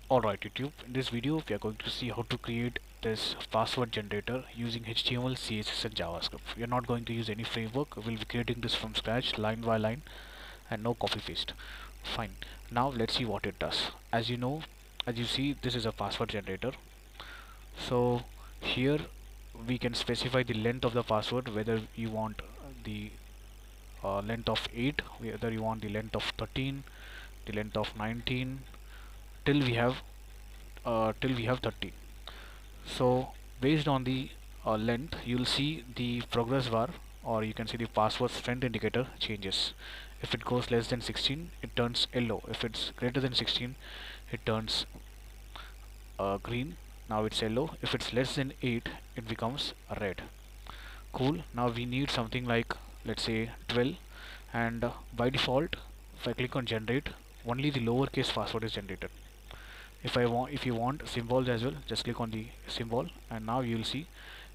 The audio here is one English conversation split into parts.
Alright YouTube, in this video we are going to see how to create this password generator using HTML, CSS and JavaScript. We are not going to use any framework, we will be creating this from scratch line by line and no copy paste. Fine, now let's see what it does. As you see, this is a password generator. So here we can specify the length of the password, whether you want the length of 8, whether you want the length of 13, the length of 19, till we have 30. So based on the length, you'll see the progress bar, or you can see the password strength indicator changes. If it goes less than 16, it turns yellow. If it's greater than 16, it turns green. Now it's yellow. If it's less than 8, it becomes red. Cool. Now we need something like, let's say 12, and by default if I click on generate, only the lowercase password is generated. If you want symbols as well, just click on the symbol, and now you will see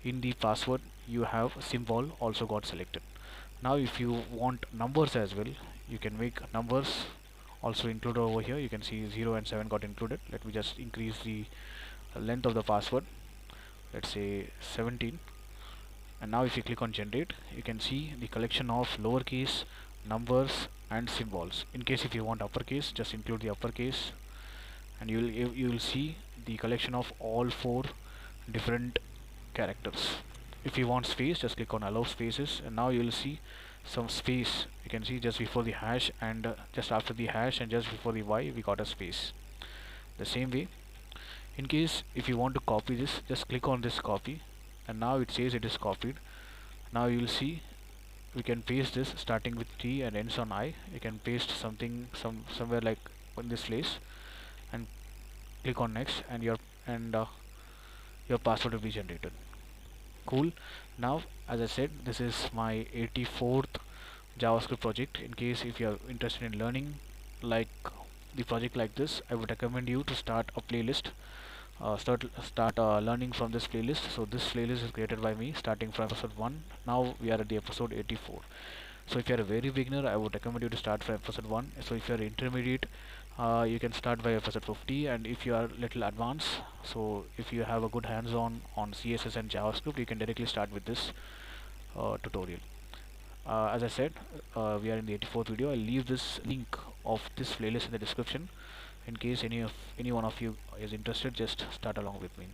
in the password you have symbol also got selected. Now if you want numbers as well, you can make numbers also included over here. You can see 0 and 7 got included. Let me just increase the length of the password, let's say 17, and now if you click on generate, you can see the collection of lowercase, numbers and symbols. In case if you want uppercase, just include the uppercase, and you will see the collection of all 4 different characters. If you want space, just click on allow spaces, and now you will see some space. You can see just before the hash, and just after the hash, and just before the y we got a space. The same way, in case if you want to copy this, just click on this copy, and now it says it is copied. Now you will see we can paste this starting with T and ends on I. You can paste somewhere like in this place, and click on next, and your password will be generated. Cool. Now as I said, this is my 84th JavaScript project. In case if you are interested in learning like the project like this, I would recommend you to start a playlist. Start learning from this playlist. So this playlist is created by me starting from episode 1. Now we are at the episode 84. So if you are a very beginner, I would recommend you to start from episode 1. So if you are intermediate, you can start by episode 50, and if you are little advanced, so if you have a good hands-on on CSS and JavaScript, you can directly start with this tutorial. As I said, we are in the 84th video. I'll leave this link of this playlist in the description. In case any one of you is interested, just start along with me.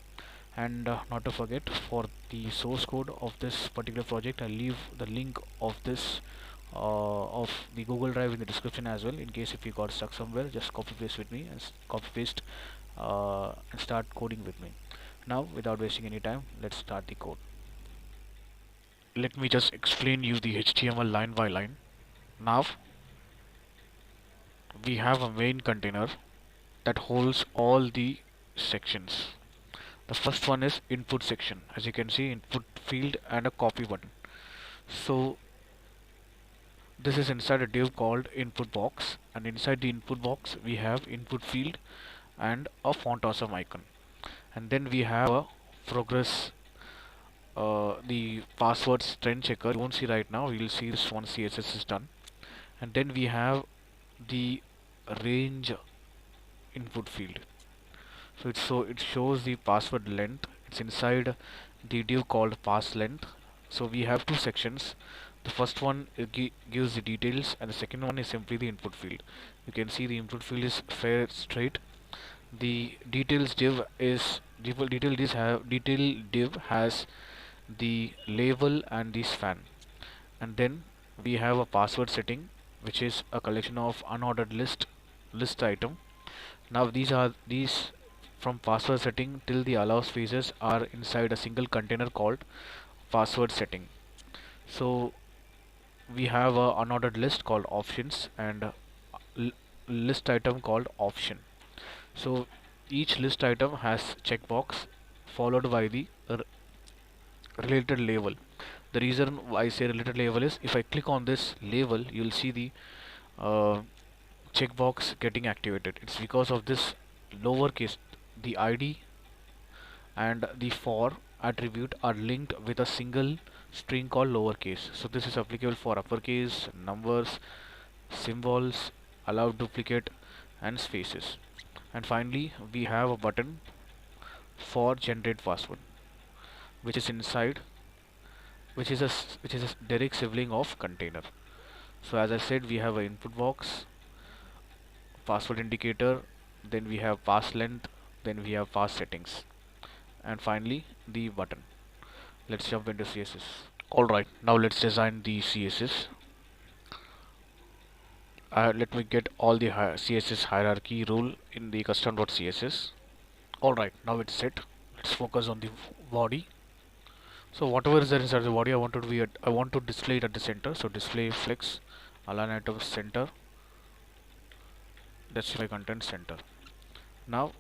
And not to forget, for the source code of this particular project, I'll leave the link of this of the Google Drive in the description as well. In case if you got stuck somewhere, just copy paste with me, and copy paste and start coding with me. Now without wasting any time, let's start the code. Let me just explain you the HTML line by line. Now we have a main container that holds all the sections. The first one is input section. As you can see, input field and a copy button. So this is inside a div called input box, and inside the input box we have input field and a fontawesome icon. And then we have a progress, the password strength checker. You won't see right now, we will see this once CSS is done. And then we have the range input field. So it shows the password length. It's inside the div called pass length. So we have 2 sections. The first one gives the details, and the second one is simply the input field. You can see the input field is fair straight. The details div is detail div has the label and the span. And then we have a password setting, which is a collection of unordered list item. Now these from password setting till the allow spaces are inside a single container called password setting. So we have a unordered list called options, and a list item called option. So each list item has checkbox followed by the related label. The reason why I say related label is, if I click on this label, you'll see the uh, checkbox getting activated. It's because of this lowercase. The ID and the for attribute are linked with a single string called lowercase. So this is applicable for uppercase, numbers, symbols, allow duplicate and spaces. And finally we have a button for generate password, which is inside, which is a direct sibling of container. So as I said, we have an input box, password indicator, then we have pass length, then we have pass settings, and finally the button. Let's jump into CSS. Alright, now let's design the CSS. Let me get all the CSS hierarchy rule in the custom.css. Alright, now it's set. Let's focus on the body. So whatever is there inside the body, I want to display it at the center. So display flex, align items center, justify content center. Now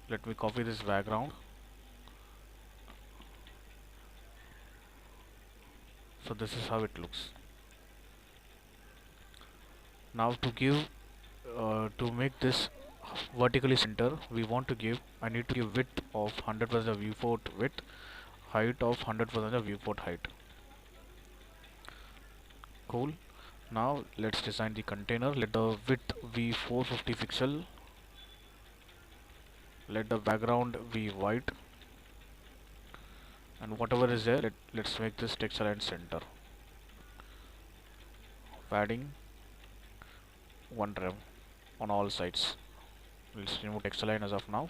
let me copy this background. So this is how it looks. Now to make this vertically center, I need to give width of 100% of viewport width, height of 100% of viewport height. Cool. Now let's design the container. Let the width be 450 pixel. Let the background be white, and whatever is there, let's make this text align center. Padding 1 rem on all sides. Let's remove text align as of now.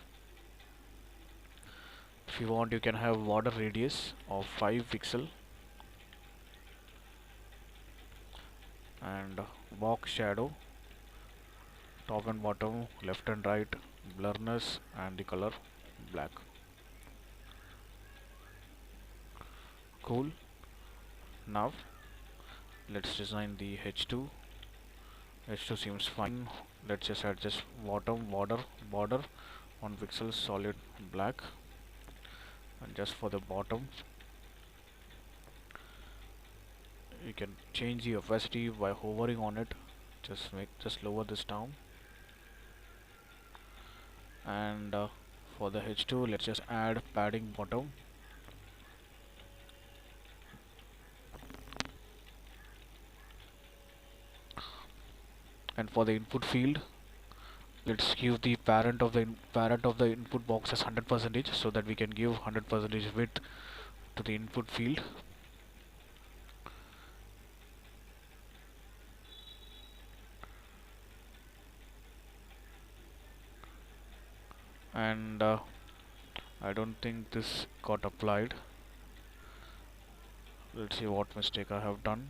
If you want, you can have border radius of 5 pixel and box shadow, top and bottom, left and right, blurriness, and the color black. Cool. Now let's design the H2. H2 seems fine. Let's just adjust bottom border 1 pixel solid black, and just for the bottom you can change the opacity by hovering on it. Just lower this down, and for the H2 let's just add padding bottom. And for the input field, let's give the parent of the input box as 100%, so that we can give 100% width to the input field. And I don't think this got applied. Let's see what mistake I have done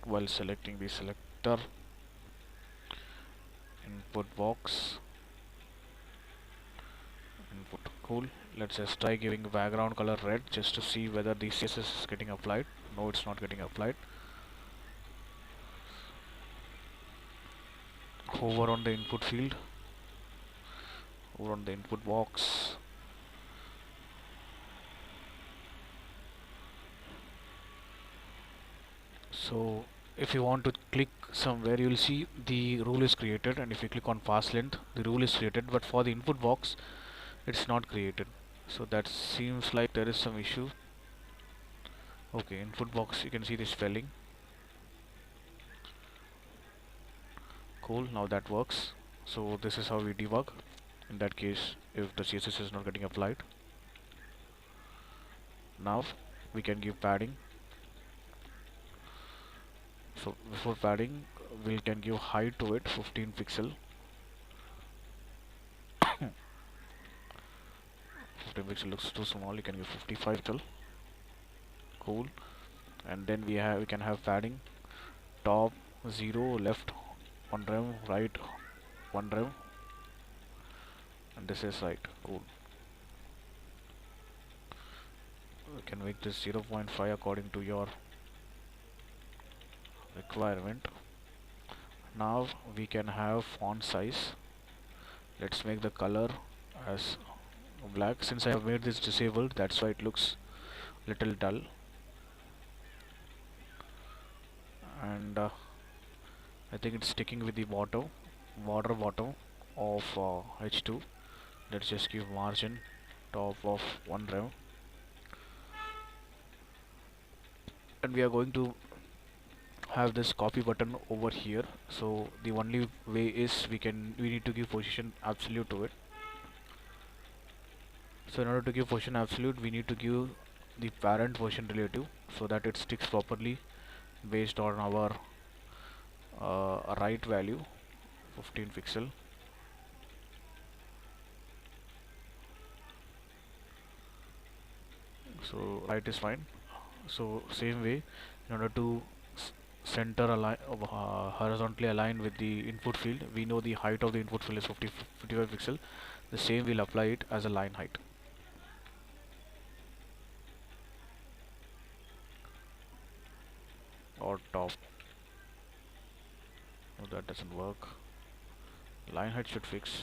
while selecting the selector. Input box, input. Cool. Let's just try giving background color red just to see whether the CSS is getting applied. No, it's not getting applied. Hover on the input field, hover on the input box. So if you want to click somewhere, you will see the rule is created, and if you click on pass length, the rule is created, but for the input box it's not created. So that seems like there is some issue. Okay, input box, you can see the spelling. Cool, now that works. So this is how we debug in that case if the CSS is not getting applied. Now we can give padding. So before padding, we can give height to it 15 pixel. 15 pixel looks too small. You can give 55 pixel. Cool. And then we can have padding top 0, left 1 rem, right 1 rem, and this is right. Cool. We can make this 0.5 according to your requirement. Now we can have font size. Let's make the color as black. Since I have made this disabled, that's why it looks little dull. And I think it's sticking with the border bottom of H2. Let's just give margin top of 1 rem, and we are going to have this copy button over here. So the only way is we need to give position absolute to it. So in order to give position absolute, we need to give the parent position relative so that it sticks properly based on our right value 15 pixel. So right is fine. So same way, in order to center align horizontally align with the input field, we know the height of the input field is 55 pixel. The same will apply it as a line height. Or top. No, that doesn't work. Line height should fix.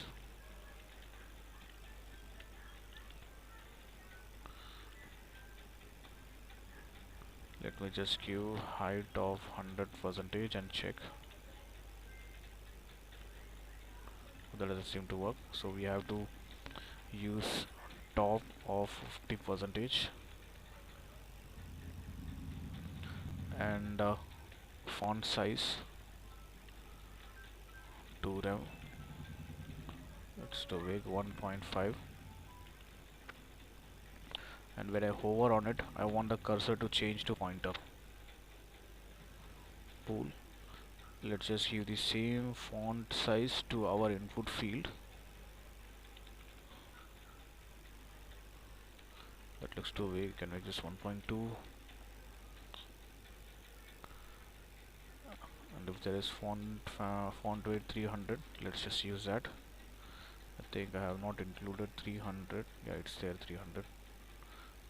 Let me just give height of 100% and check. That doesn't seem to work. So we have to use top of 50% and font size to them. It's to make 1.5. And when I hover on it, I want the cursor to change to pointer. Pool. Let's just give the same font size to our input field. That looks too big. Can make this 1.2. And if there is font weight 300, let's just use that. I think I have not included 300. Yeah, it's there, 300.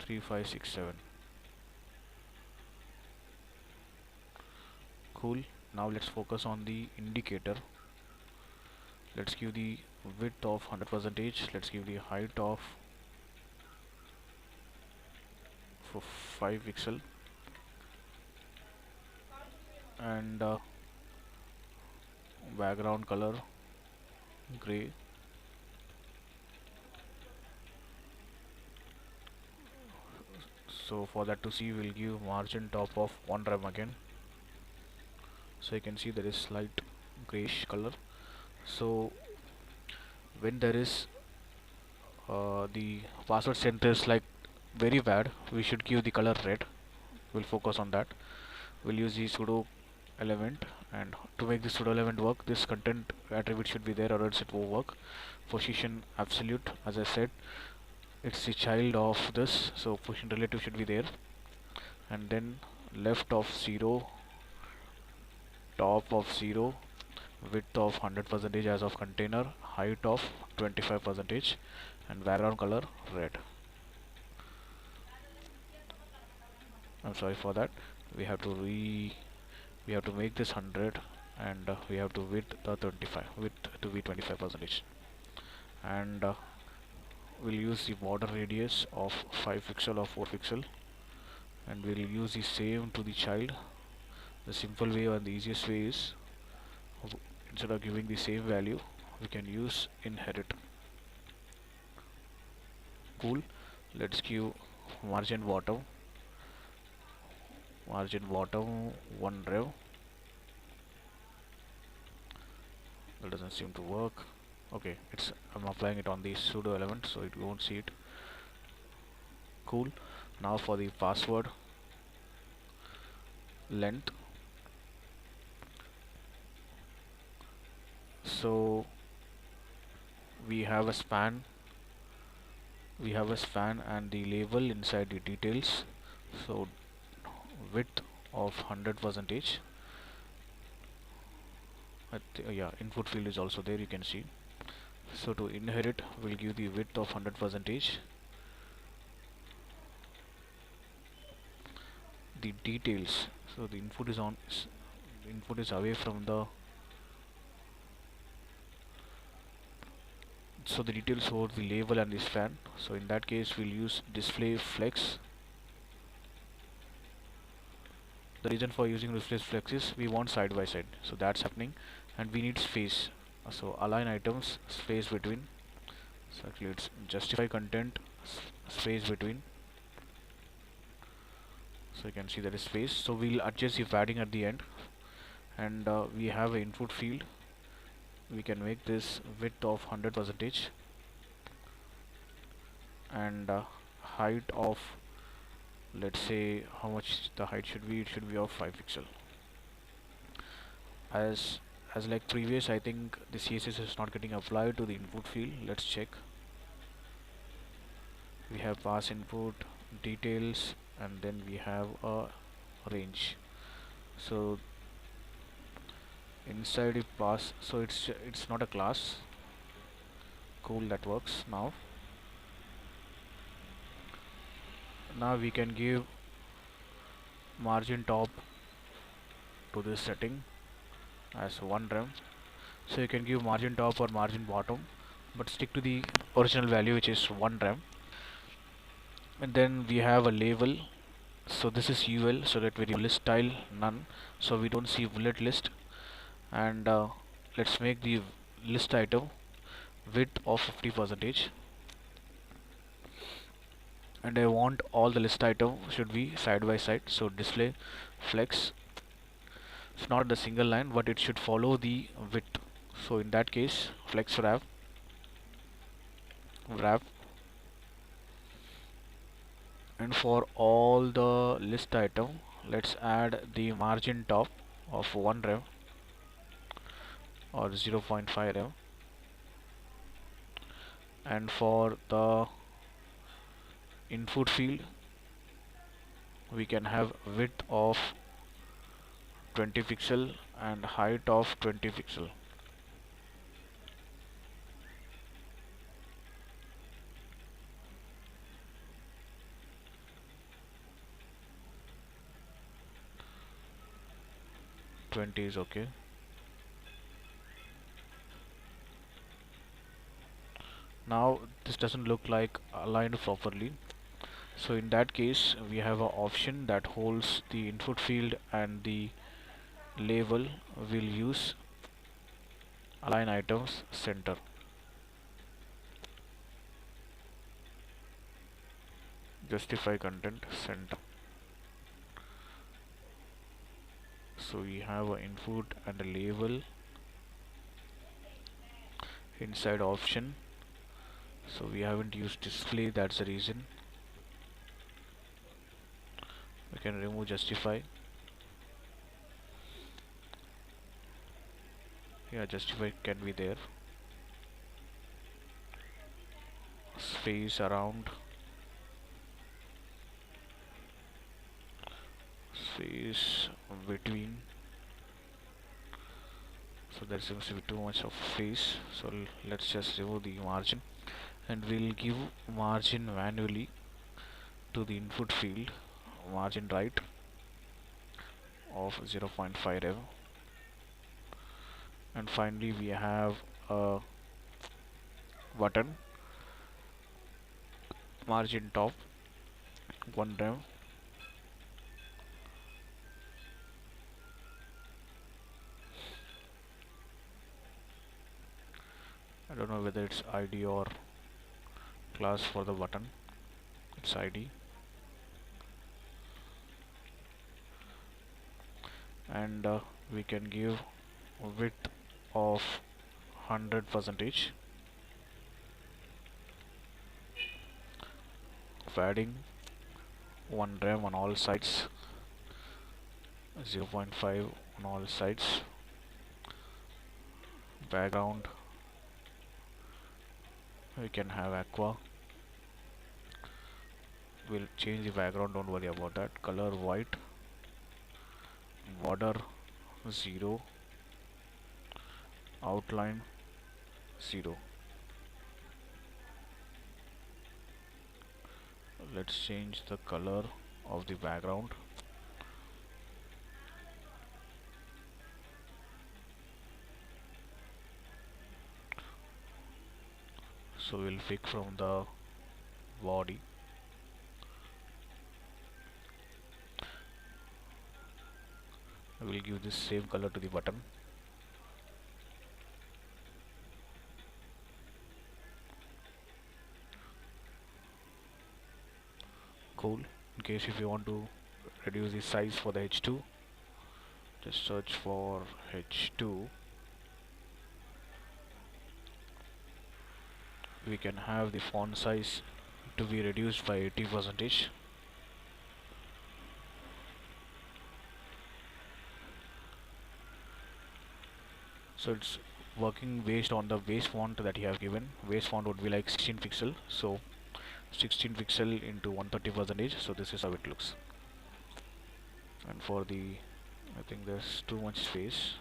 3567. Cool. Now let's focus on the indicator. Let's give the width of 100%. Let's give the height of 5 pixel and background color gray. So for that to see, we'll give margin top of 1 rem again. So you can see there is slight grayish color. So when there is the password center is like very bad, we should give the color red. We'll focus on that. We'll use the pseudo element, and to make this pseudo element work, this content attribute should be there or else it won't work. Position absolute, as I said, it's the child of this, so position relative should be there. And then left of 0, top of 0, width of 100% as of container, height of 25%, and background color red. I'm sorry for that. We have to make this 100, and we have to width the 25 width to be 25%, and we'll use the border radius of 5 pixel or 4 pixel, and we'll use the same to the child. The simple way and the easiest way is, instead of giving the same value, we can use inherit. Cool. Let's give margin bottom 1 rev. That doesn't seem to work. Okay, I'm applying it on the pseudo element, so it won't see it. Cool. Now for the password length. So we have a span and the label inside the details. So width of 100%. Yeah, input field is also there, you can see. So to inherit, we'll give the width of 100%. The details, so the input is away from the, so the details over the label and the span. So in that case, we'll use display flex. The reason for using display flex is we want side by side, so that's happening, and we need space. So align items, space between. So actually it's justify content, space between. So you can see there is space. So we'll adjust the padding at the end. and we have an input field. We can make this width of 100% and height of, let's say, how much the height should be. It should be of 5 pixel. As like previous, I think the CSS is not getting applied to the input field. Let's check. We have pass input details, and then we have a range. So inside it pass, so it's not a class. Cool, that works. Now we can give margin top to this setting as 1 rem. So you can give margin top or margin bottom, but stick to the original value, which is 1 rem. And then we have a label. So this is UL, so that we list style none, so we don't see bullet list. And let's make the list item width of 50%, and I want all the list item should be side by side. So display flex, it's not the single line, but it should follow the width. So in that case, flex wrap, and for all the list item, let's add the margin top of 1 rem or 0.5 rem, and for the input field we can have width of 20 pixel and height of 20 pixel. Twenty is okay. Now this doesn't look like aligned properly, so in that case we have an option that holds the input field and the label. Will use align items center. Justify content center. So we have an input and a label inside option. So we haven't used display, that's the reason. We can remove justify. Yeah, justify can be there. Space around, space between. So there seems to be too much of space, so let's just remove the margin, and we'll give margin manually to the input field, margin right of 0.5 rem. And finally we have a button, margin top 1 rem. I don't know whether it's ID or class for the button. It's ID. And we can give width of 100%, padding 1 rem on all sides, 0.5 on all sides. Background we can have aqua. We'll change the background, don't worry about that. Color white, border 0, outline 0. Let's change the color of the background. So we'll pick from the body. I will give this same color to the button. Cool. In case if you want to reduce the size for the H2, Just search for H2. We can have the font size to be reduced by 80%. So it's working based on the base font that you have given. Base font would be like 16 pixel, so 16 pixel into 130%, so this is how it looks. And for the, I think there's too much space,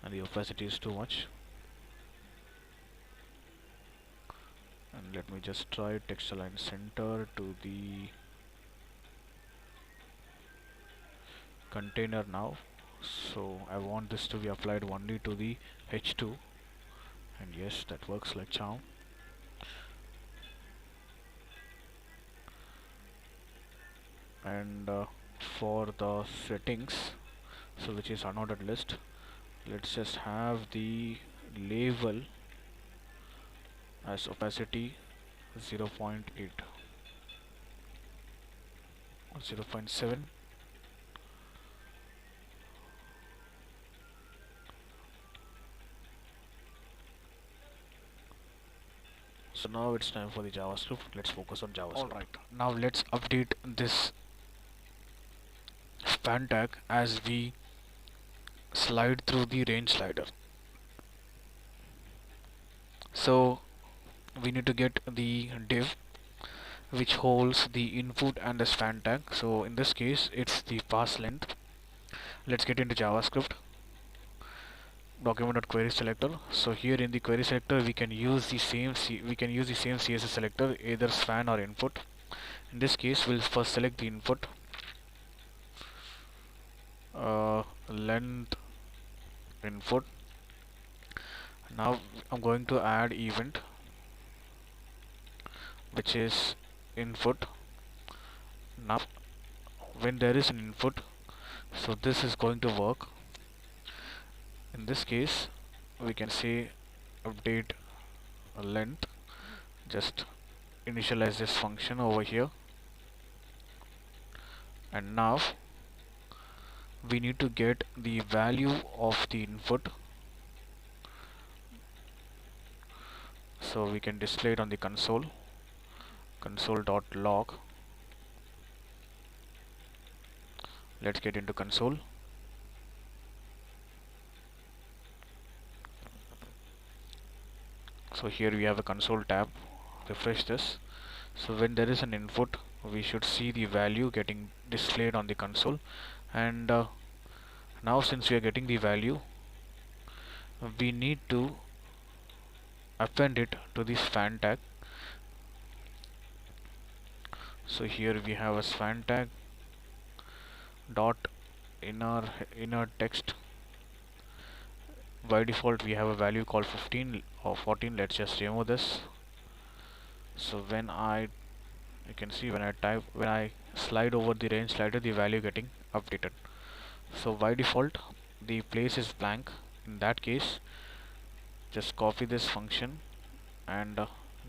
and the opacity is too much. And let me just try text align center to the container now. So I want this to be applied only to the H2, and yes, that works like charm. And for the settings, so which is unordered list, let's just have the label as opacity 0.8 or 0.7. So now it's time for the JavaScript. Let's focus on JavaScript. Alright, now let's update this span tag as we slide through the range slider. So we need to get the div which holds the input and the span tag. So in this case it's the pass length. Let's get into JavaScript. Document.query selector. So here in the query selector we can use the same CSS selector, either span or input. In this case we'll first select the input, length input. Now I'm going to add event which is input. Now when there is an input, so this is going to work. In this case we can say update length, just initialize this function over here, and now we need to get the value of the input, so we can display it on the console.log. Let's get into console. So here we have a console tab. Refresh this. So when there is an input, we should see the value getting displayed on the console. And now since we are getting the value, we need to append it to the span tag. So here we have a span tag dot inner text. By default we have a value called 15 or 14. Let's just remove this. So when you can see when I slide over the range slider, the value getting updated. So by default the place is blank. In that case, just copy this function and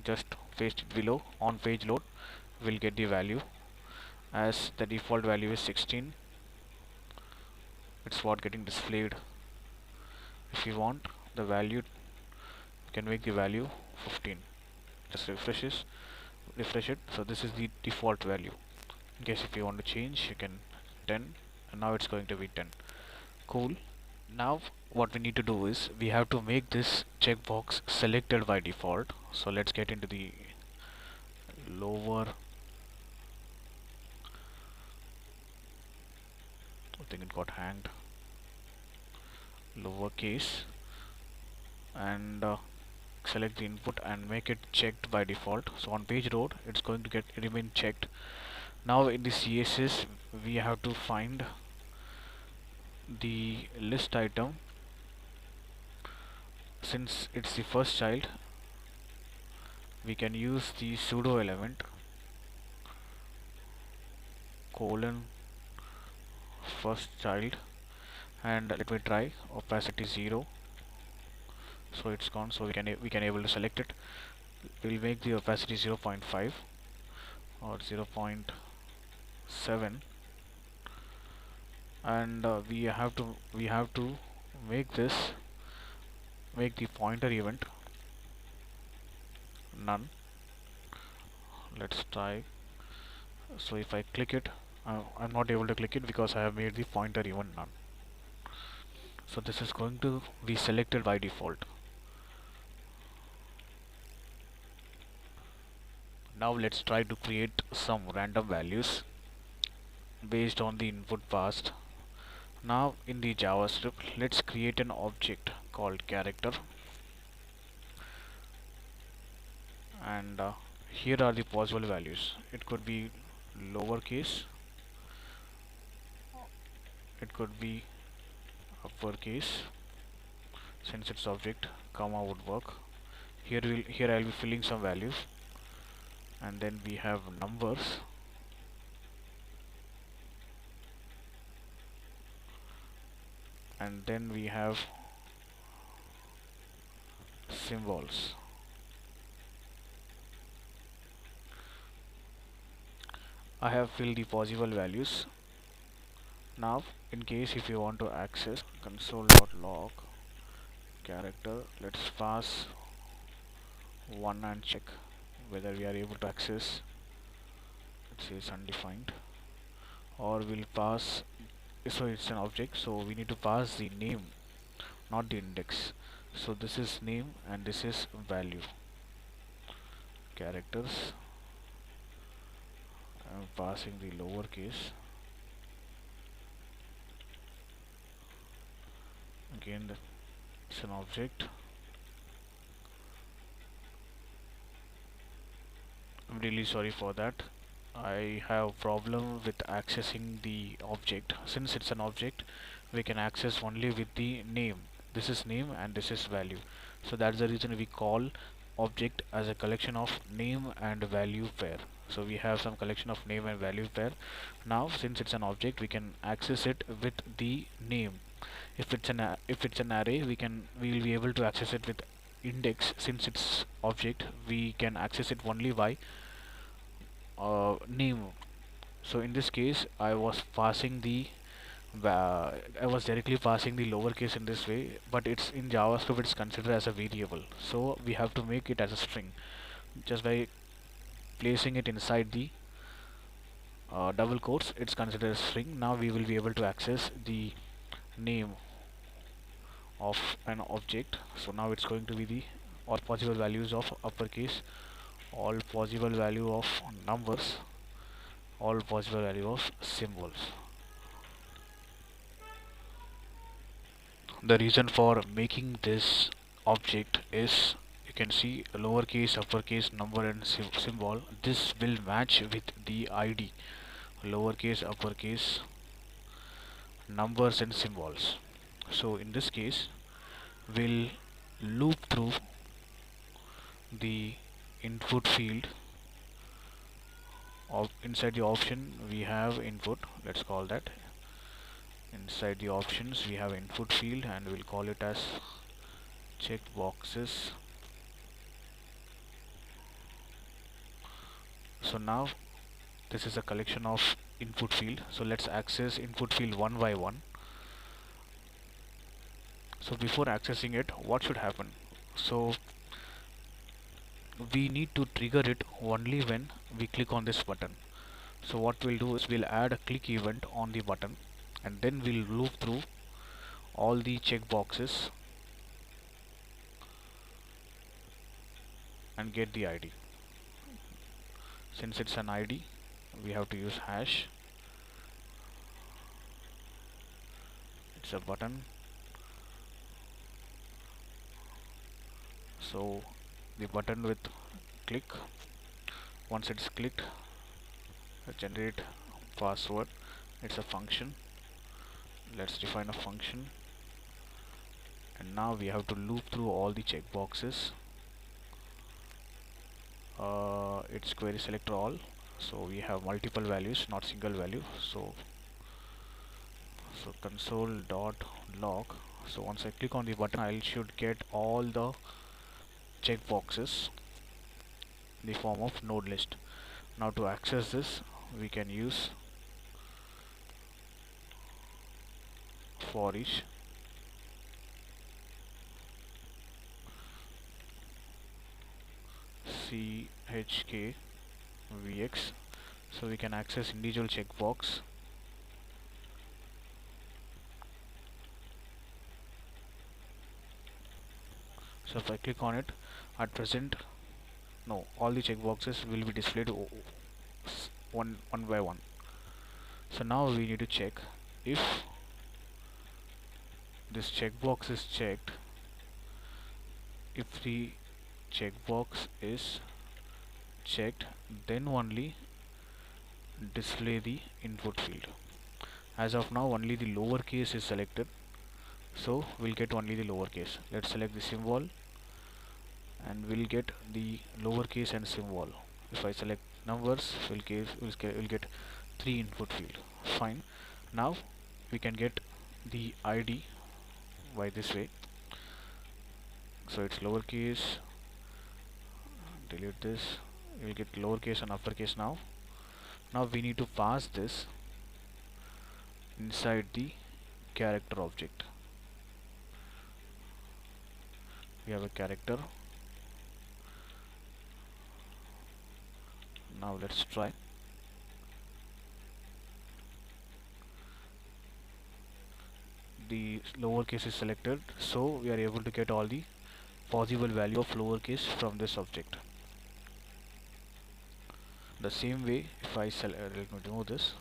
just paste it below. On page load we'll get the value, as the default value is 16. It's what getting displayed. If you want the value, you can make the value 15. Just refresh it. So this is the default value. In case if you want to change, you can 10, and now it's going to be 10. Cool. Now what we need to do is we have to make this checkbox selected by default. So let's get into the lower, I think it got hanged, lowercase, and select the input and make it checked by default. So on page load it's going to remain checked. Now in the CSS we have to find the list item. Since it's the first child, we can use the pseudo element colon first child, and let me try opacity 0. So it's gone, so we can able to select it. We'll make the opacity 0.5 or 0.5. 7, and we have to make this make the pointer event none. Let's try. So if I click it, I'm not able to click it because I have made the pointer event none. So this is going to be selected by default. Now let's try to create some random values based on the input passed. Now in the JavaScript, let's create an object called character, and here are the possible values. It could be lowercase, it could be uppercase. Since it's object, comma would work. Here I'll be filling some values, and then we have numbers, and then we have symbols. I have filled the possible values. Now in case if you want to access console.log character, let's pass 1 and check whether we are able to access. It says undefined, or we'll pass, so it's an object, so we need to pass the name, not the index. So this is name and this is value. Characters, I'm passing the lowercase. Again, it's an object. I'm really sorry for that. I have problem with accessing the object. Since it's an object, we can access only with the name. This is name and this is value. So that's the reason we call object as a collection of name and value pair. So we have some collection of name and value pair. Now since it's an object, we can access it with the name. If it's an array, we will be able to access it with index. Since it's object, we can access it only by name. So in this case, I was directly passing the lowercase in this way, but it's in JavaScript, it's considered as a variable, so we have to make it as a string just by placing it inside the double quotes. It's considered a string. Now we will be able to access the name of an object. So now it's going to be the all possible values of uppercase, all possible value of numbers, all possible value of symbols. The reason for making this object is, you can see lowercase, uppercase, number and symbol. This will match with the ID, lowercase, uppercase, numbers and symbols. So in this case, we'll loop through the input field. Inside the option we have input, let's call that. Inside the options we have input field, and we'll call it as checkboxes. So now this is a collection of input field, so let's access input field one by one. So before accessing it, what should happen? So we need to trigger it only when we click on this button. So what we'll do is we'll add a click event on the button, and then we'll loop through all the checkboxes and get the ID. Since it's an ID, we have to use hash. It's a button, so the button with click. Once it's clicked, generate password. It's a function. Let's define a function, and now we have to loop through all the checkboxes. It's query selector all, so we have multiple values, not single value. So console.log. So once I click on the button, I should get all the checkboxes in the form of node list. Now to access this, we can use for each chk vx, so we can access individual checkbox. So if I click on it, at present, no, all the checkboxes will be displayed one by one. So now we need to check if this checkbox is checked. If the checkbox is checked, then only display the input field. As of now, only the lowercase is selected, so we'll get only the lowercase. Let's select the symbol and we'll get the lowercase and symbol. If I select numbers, we'll get 3 input field. Fine. Now we can get the ID by this way. So it's lowercase, delete this, we'll get lowercase and uppercase now. Now we need to pass this inside the character object. We have a character. Now let's try. The lowercase is selected, so we are able to get all the possible value of lowercase from this object. The same way, if I let me remove this.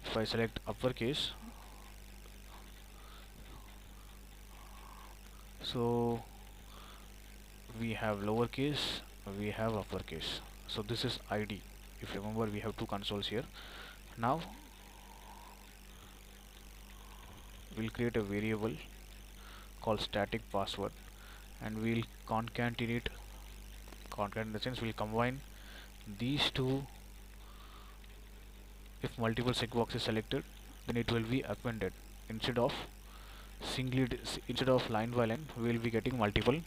If I select uppercase, so we have lowercase, we have uppercase. So this is ID. If you remember, we have 2 consoles here. Now we'll create a variable called static password, and we'll concatenate in the sense we'll combine these two. If multiple checkbox is selected, then it will be appended. Instead of line by line, we will be getting multiple.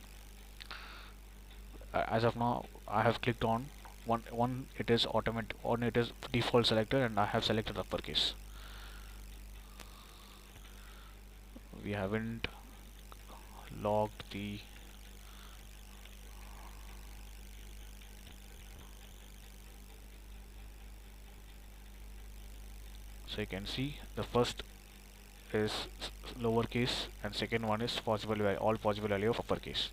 As of now, I have clicked on one it is default selected, and I have selected uppercase. We haven't logged the so you can see the first is lowercase and second one is all possible value of uppercase.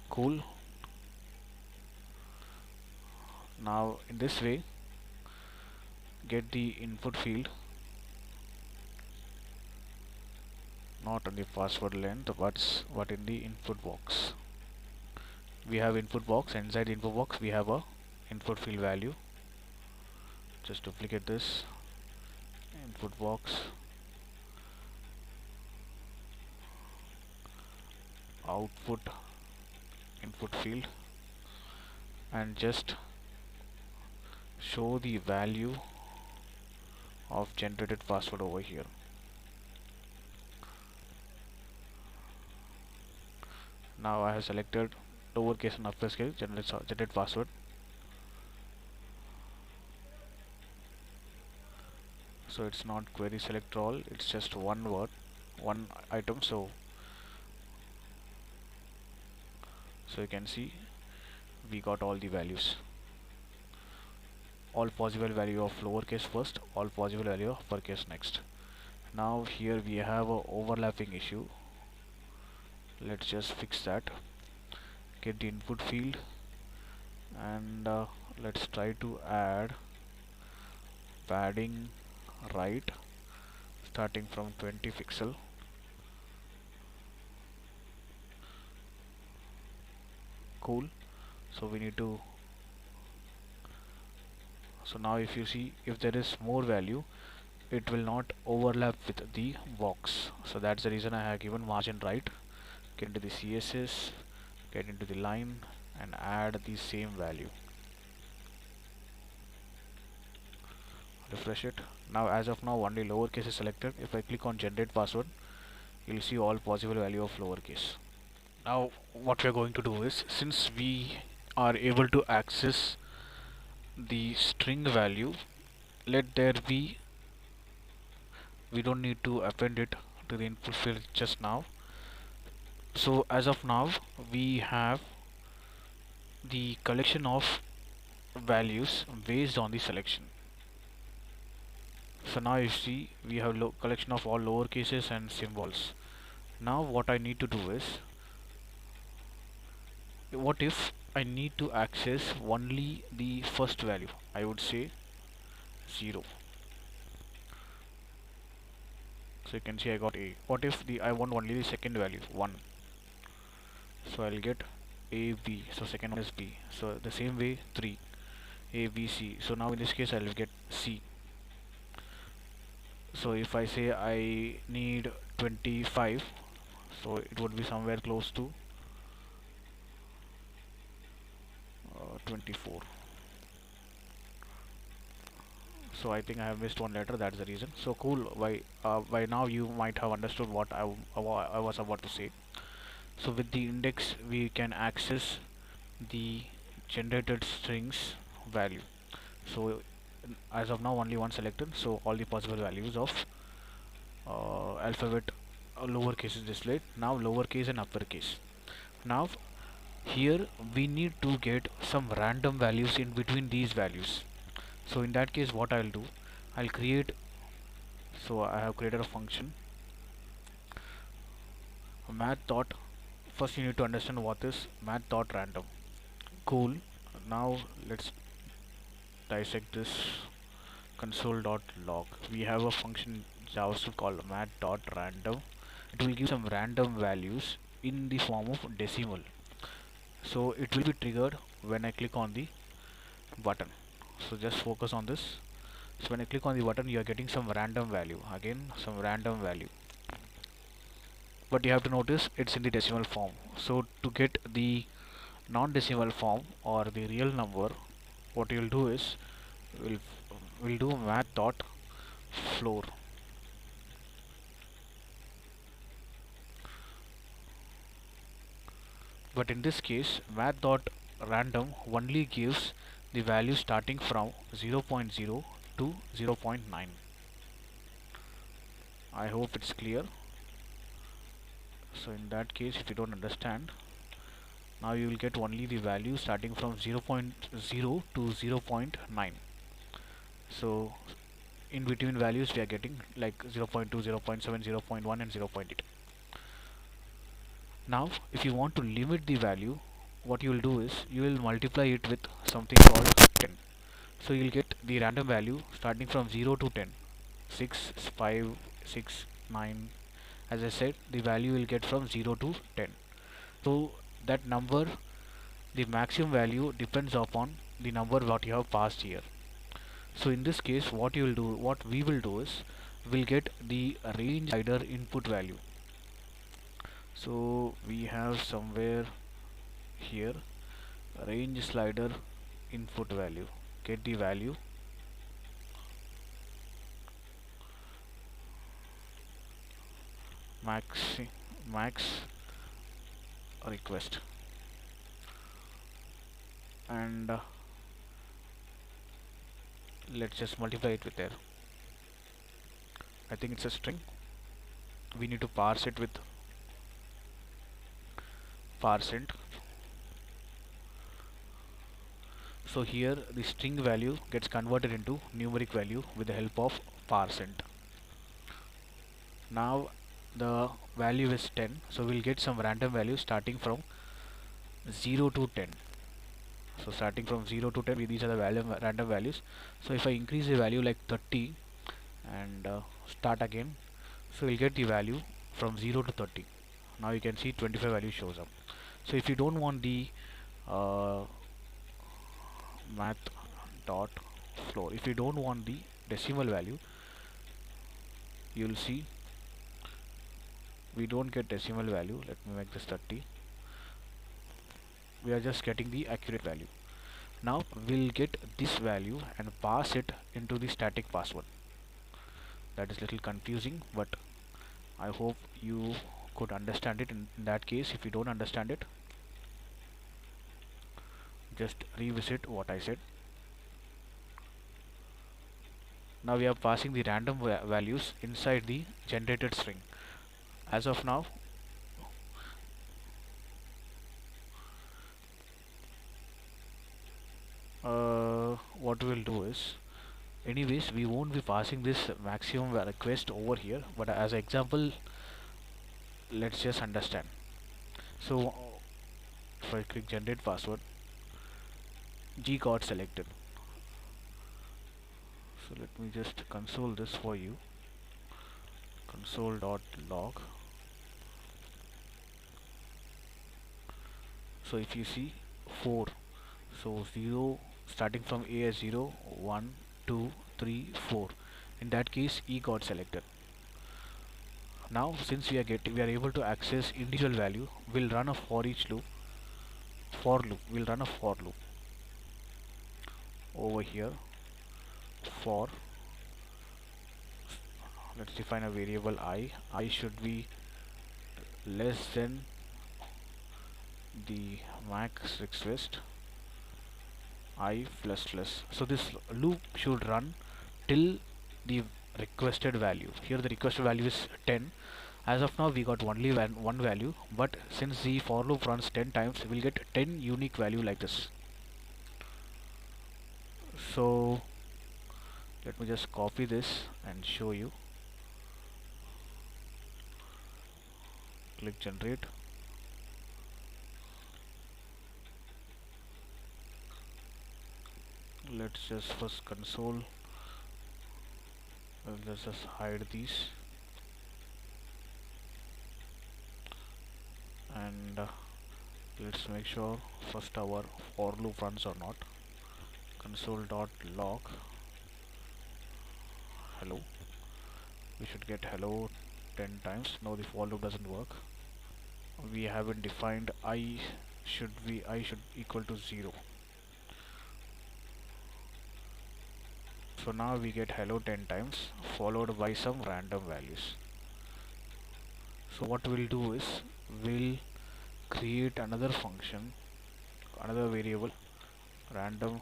Cool. Now in this way, get the input field not on the password length but in the input box. We have input box, and inside the input box we have a input field value. Just duplicate this input box, output input field, and just show the value of generated password over here. Now I have selected lowercase and uppercase generate password. So it's not query select all, it's just one word, one item. So you can see we got all the values, all possible value of lowercase first, all possible value of uppercase next. Now here we have a overlapping issue. Let's just fix that. Get the input field, and let's try to add padding right starting from 20 pixel. Cool. So we need to, so now if you see, if there is more value, it will not overlap with the box. So that's the reason I have given margin right. Get into the CSS, get into the line, and add the same value. Refresh it. Now as of now only lowercase is selected. If I click on generate password, you'll see all possible value of lowercase. Now what we are going to do is, since we are able to access the string value, let there be we don't need to append it to the input field just now. So as of now we have the collection of values based on the selection. So now you see we have collection of all lower cases and symbols. Now what I need to do is, what if I need to access only the first value? I would say 0. So you can see I got A. What if I want only the second value 1? So I'll get A B. So second one is B. So the same way 3 A B C. So now in this case I'll get C. So if I say I need 25, so it would be somewhere close to 24. So I think I have missed one letter, that's the reason. So cool, by now you might have understood what I was about to say. So with the index we can access the generated strings value. So as of now only one selected, so all the possible values of alphabet lowercase is displayed. Now lowercase and uppercase. Now here we need to get some random values in between these values. So in that case what I'll do, I'll create, so I have created a function math dot, first you need to understand what is math.random. Cool, now let's dissect this. Console.log, we have a function in JavaScript called math.random. It will give some random values in the form of decimal. So it will be triggered when I click on the button. So just focus on this. So when I click on the button you are getting some random value, again some random value, but you have to notice it's in the decimal form. So to get the non-decimal form or the real number, what you'll do is we'll do math dot floor. But in this case math dot random only gives the value starting from 0.0 to 0.9. I hope it's clear. So in that case, if you don't understand, now you will get only the value starting from 0.0 to 0.9. So in between values we are getting like 0.2, 0.7, 0.1 and 0.8. Now if you want to limit the value, what you will do is you will multiply it with something called 10. So you will get the random value starting from 0 to 10. 6, 5, 6, 9. As I said, the value will get from 0 to 10. So that number, the maximum value depends upon the number what you have passed here. So in this case what we will do is we'll get the range slider input value. So we have somewhere here range slider input value, get the value, max request, and let's just multiply it with there. I think it's a string. We need to parse it with parseInt. So here the string value gets converted into numeric value with the help of parseInt. Now the value is 10, so we'll get some random value starting from 0 to 10. So starting from 0 to 10, these are the random values. So if I increase the value like 30 and start again, so we'll get the value from 0 to 30. Now you can see 25 value shows up. So if you don't want the math dot floor, if you don't want the decimal value, you'll see we don't get decimal value. Let me make this 30. We are just getting the accurate value. Now we'll get this value and pass it into the static password. That is little confusing, but I hope you could understand it. In that case, if you don't understand it, just revisit what I said. Now we are passing the random values inside the generated string. As of now, what we'll do is, anyways, we won't be passing this maximum request over here, but as an example, let's just understand. So if I click generate password, G got selected. So let me just console this for you. Console.log. So if you see 4, so 0 starting from A as 0, 1, 2, 3, 4. In that case, E got selected. Now since we are able to access individual value, we'll run a we'll run a for loop over here. For, let's define a variable I should be less than the max request I plus plus. So this loop should run till the requested value. Here the requested value is 10. As of now we got only one value, but since the for loop runs 10 times, we'll get 10 unique value like this. So let me just copy this and show you. Click generate. Let's just first console. Let's just hide these, and let's make sure first our for loop runs or not. Console.log hello. We should get hello 10 times. No, the for loop doesn't work. We haven't defined I should equal to 0. So now we get hello 10 times followed by some random values. So what we'll do is, we'll create another function, another variable, random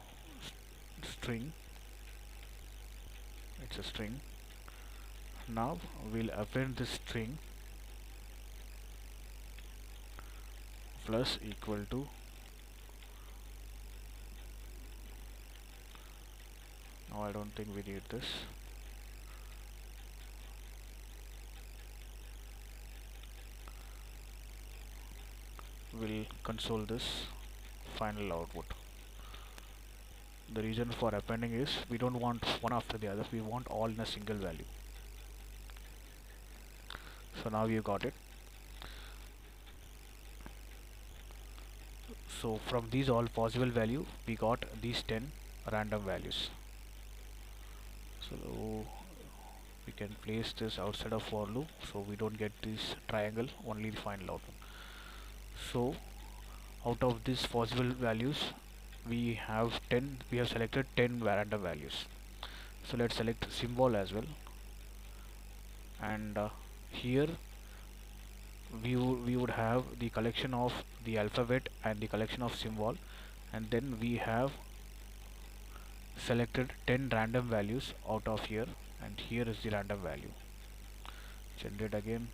string. It's a string. Now we'll append this string plus equal to, no, I don't think we need this. We'll console this final output. The reason for appending is we don't want one after the other, we want all in a single value. So now you got it. So from these all possible value, we got these 10 random values. So we can place this outside of for loop, so we don't get this triangle, only the final output. So out of these possible values, we have selected 10 random values. So let's select symbol as well, and here we would have the collection of the alphabet and the collection of symbol, and then we have selected 10 random values out of here, and here is the random value. Generate again.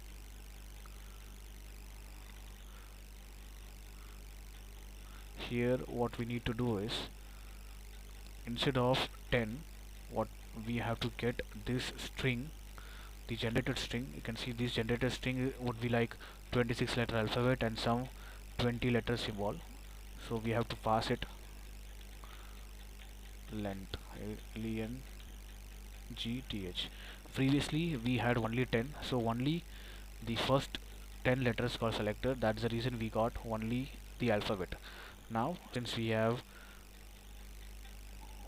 Here what we need to do is, instead of 10, what we have to get this string, the generated string. You can see this generated string would be like 26 letter alphabet and some 20 letter symbol. So we have to pass it length, length. Previously we had only 10, so only the first 10 letters got selected. That's the reason we got only the alphabet. Now since we have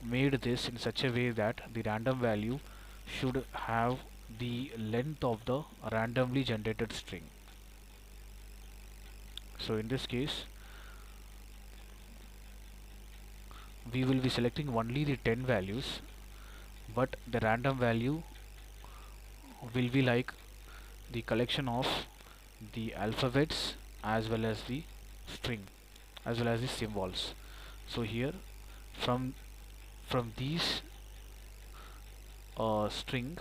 made this in such a way that the random value should have the length of the randomly generated string, so in this case we will be selecting only the 10 values, but the random value will be like the collection of the alphabets as well as the string as well as the symbols. So here from these string,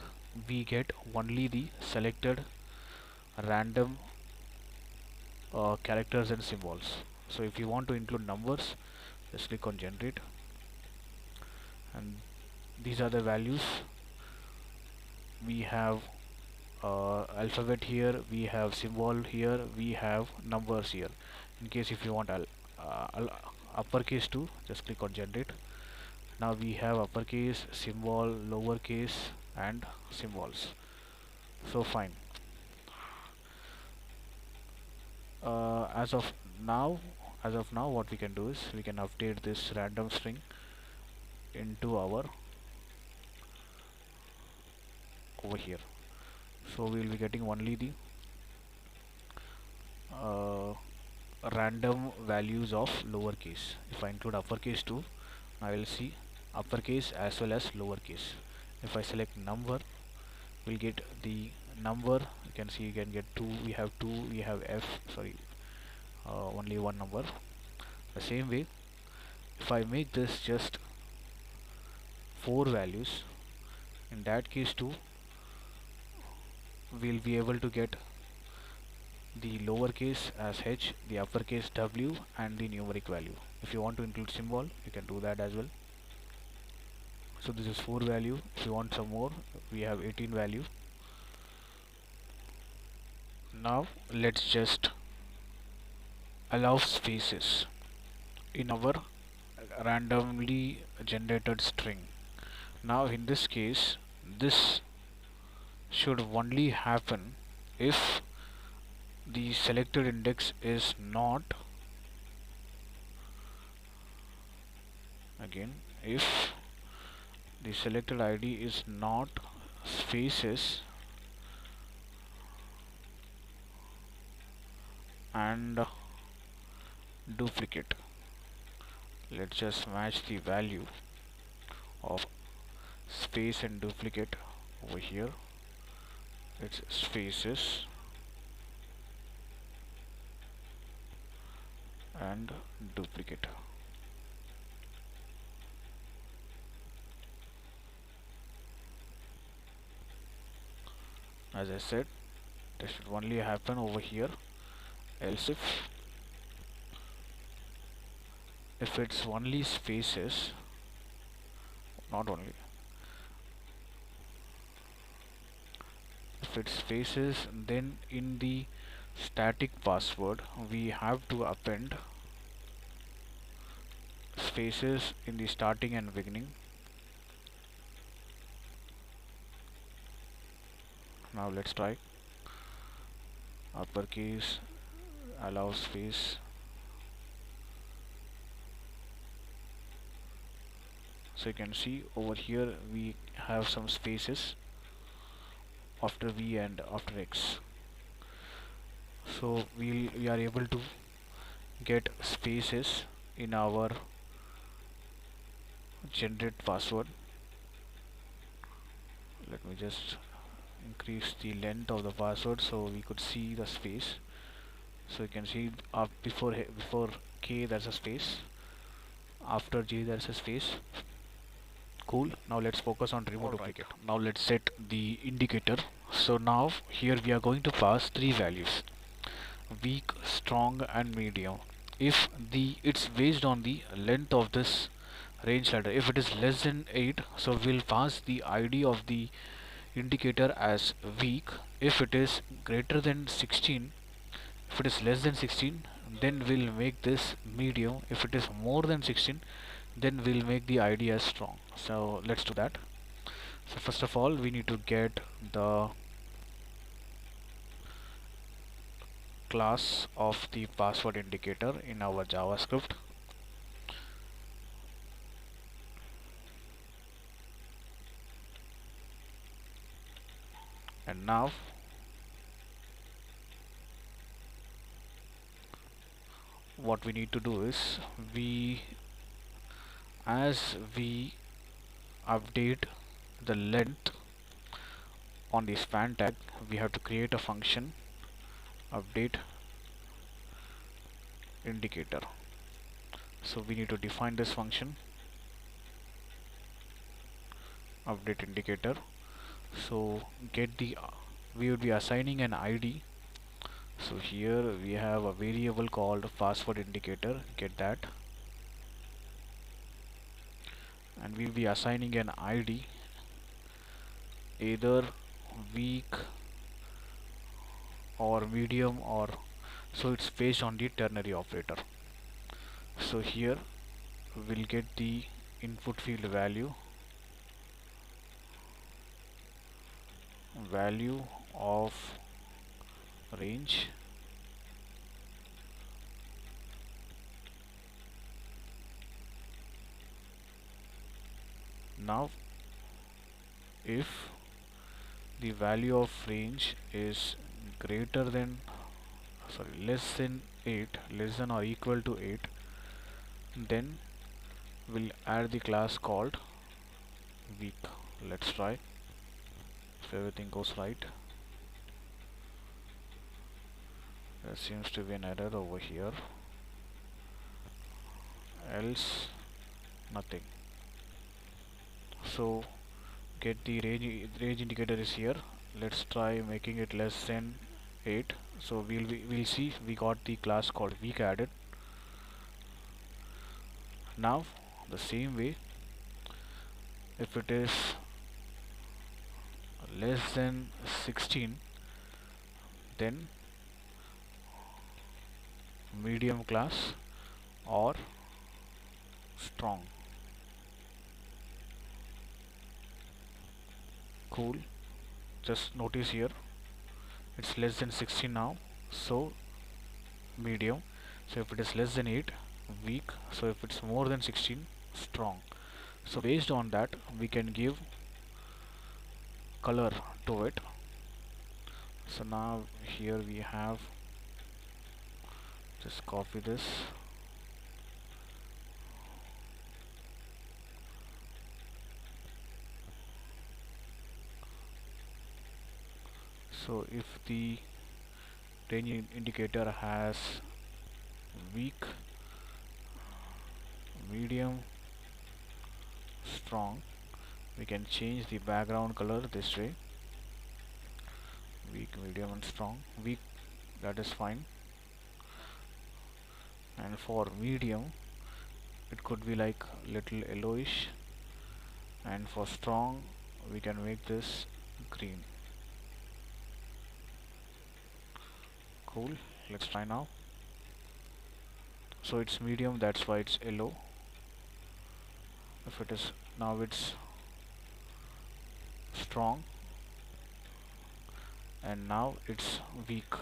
we get only the selected random characters and symbols. So if you want to include numbers, just click on generate, and these are the values. We have alphabet here, we have symbol here, we have numbers here. In case if you want uppercase too, just click on generate. Now we have uppercase, symbol, lowercase and symbols. So fine. As of now, what we can do is we can update this random string into our over here. So we will be getting only the random values of lowercase. If I include uppercase too, I will see uppercase as well as lowercase. If I select number, we'll get the number. You can see you can get 2, we have 2, we have only one number. The same way, if I make this just 4 values, in that case too, we'll be able to get the lowercase as H, the uppercase W and the numeric value. If you want to include symbol, you can do that as well. So this is 4 value. If you want some more, we have 18 value. Now let's just allow spaces in our randomly generated string. Now in this case, this should only happen if the selected index is not, again, if the selected ID is not spaces and duplicate. Let's just match the value of space and duplicate over here. It's spaces and duplicate. As I said, this should only happen over here. Else if it's only spaces, not only, if it's spaces, then in the static password we have to append spaces in the starting and beginning. Now let's try uppercase, allow space. So you can see over here we have some spaces after V and after X. So we are able to get spaces in our generate password. Let me just increase the length of the password so we could see the space. So you can see before K there's a space, after J there's a space. Cool. Now let's focus on remove duplicate. Now let's set the indicator. So now here we are going to pass 3 values: weak, strong and medium. If it's based on the length of this range ladder. If it is less than 8, so we'll pass the ID of the indicator as weak. If it is greater than 16, if it is less than 16, then we'll make this medium. If it is more than 16, then we'll make the ID as strong. So let's do that. So first of all, we need to get the class of the password indicator in our JavaScript. And now what we need to do is as we update the length on the span tag, we have to create a function update indicator. So we need to define this function update indicator. So get the we would be assigning an ID. So here we have a variable called password indicator, get that, and we'll be assigning an ID, either weak or medium, or so it's based on the ternary operator. So here we'll get the input field value of range. Now if the value of range is greater than less than 8, less than or equal to 8, then we'll add the class called weak. Let's try if everything goes right. There seems to be an error over here, else nothing. So get the range indicator is here. Let's try making it less than 8. So we'll see we got the class called weak added. Now the same way, if it is less than 16, then medium class or strong. Cool. Just notice here it's less than 16 now, so medium. So if it is less than 8, weak. So if it's more than 16, strong. So based on that we can give color to it. So now here we have, just copy this, so if the range indicator has weak, medium, strong, we can change the background color this way, weak, medium and strong. Weak, that is fine, and for medium it could be like little yellowish, and for strong we can make this green. Cool, let's try now. So it's medium, that's why it's yellow. If it is, now it's strong, and now it's weak.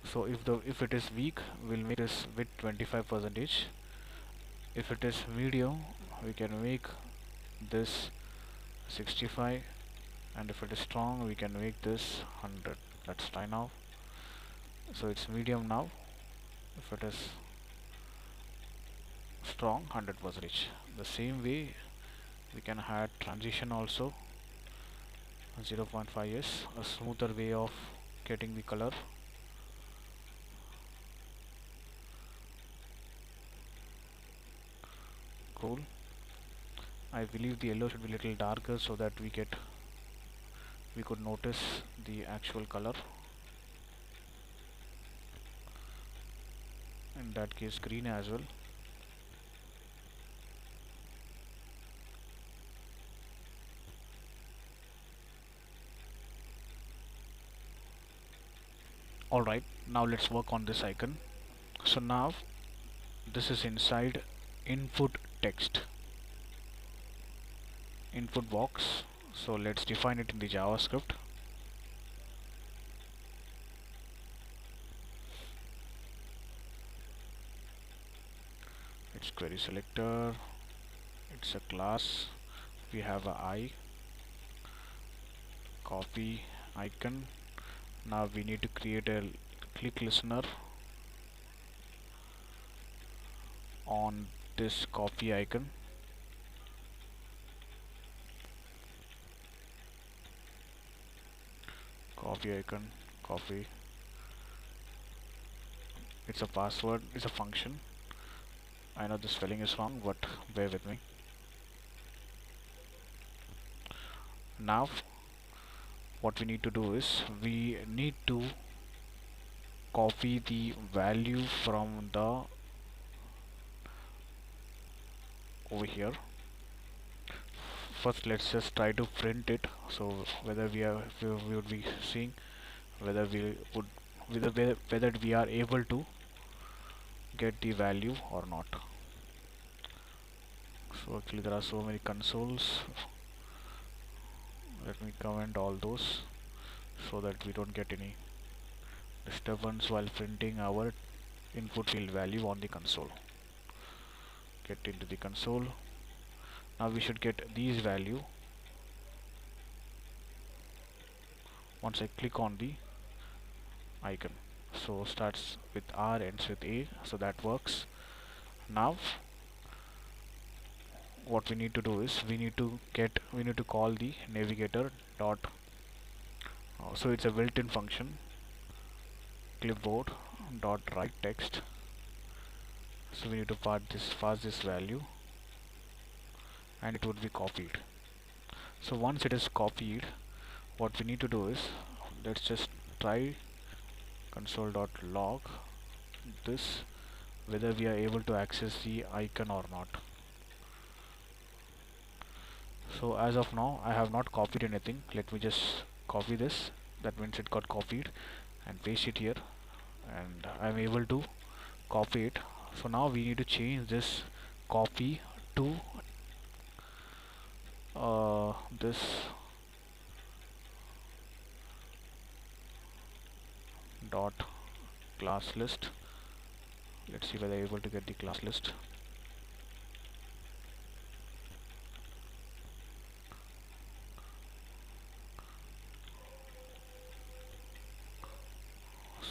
So if it is weak, we'll make this with 25%. If it is medium, we can make this 65, and if it is strong we can make this 100. Let's try now. So it's medium now. If it is strong, 100%. The same way we can add transition also, 0.5s, a smoother way of getting the color. Cool. I believe the yellow should be little darker so that we could notice the actual color. In that case, green as well. Alright, now let's work on this icon. So now this is inside input text, input box. So let's define it in the JavaScript. It's query selector, it's a class, we have a I, copy icon. Now we need to create a click listener on this copy icon. Copy icon, copy. It's a password, it's a function. I know the spelling is wrong, but bear with me. Now what we need to do is we need to copy the value from the over here. First let's just try to print it, so whether we would be seeing whether we would whether we are able to get the value or not. So actually there are so many consoles. Let me comment all those so that we don't get any disturbance while printing our input field value on the console. Get into the console. Now we should get these value once I click on the icon. So starts with R, ends with A, so that works. Now what we need to do is we need to call the navigator dot so it's a built-in function, clipboard dot write text. So we need to pass this value and it would be copied. So once it is copied, what we need to do is let's just try console.log this, whether we are able to access the icon or not. So as of now I have not copied anything. Let me just copy this. That means it got copied, and paste it here, and I'm able to copy it. So now we need to change this copy to this dot class list. Let's see whether I'm able to get the class list.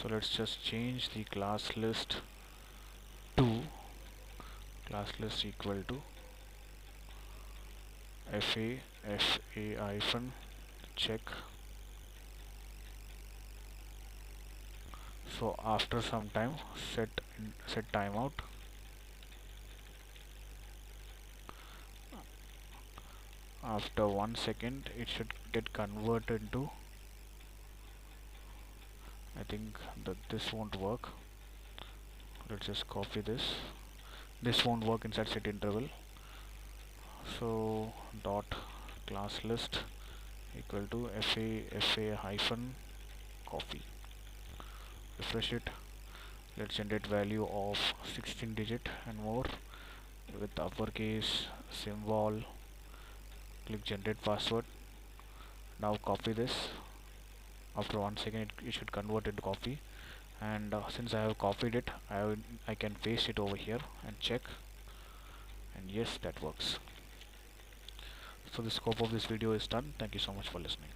So let's just change the class list to class list equal to fa hyphen check. So after some time set timeout. After 1 second it should get converted to, I think that this won't work. Let's just copy this. This won't work inside set interval. So dot class list equal to fa hyphen copy. Refresh it. Let's generate value of 16 digit and more with uppercase symbol. Click generate password. Now copy this. After 1 second it should convert into copy, and since I have copied it, I can paste it over here and check, and yes, that works. So the scope of this video is done. Thank you so much for listening.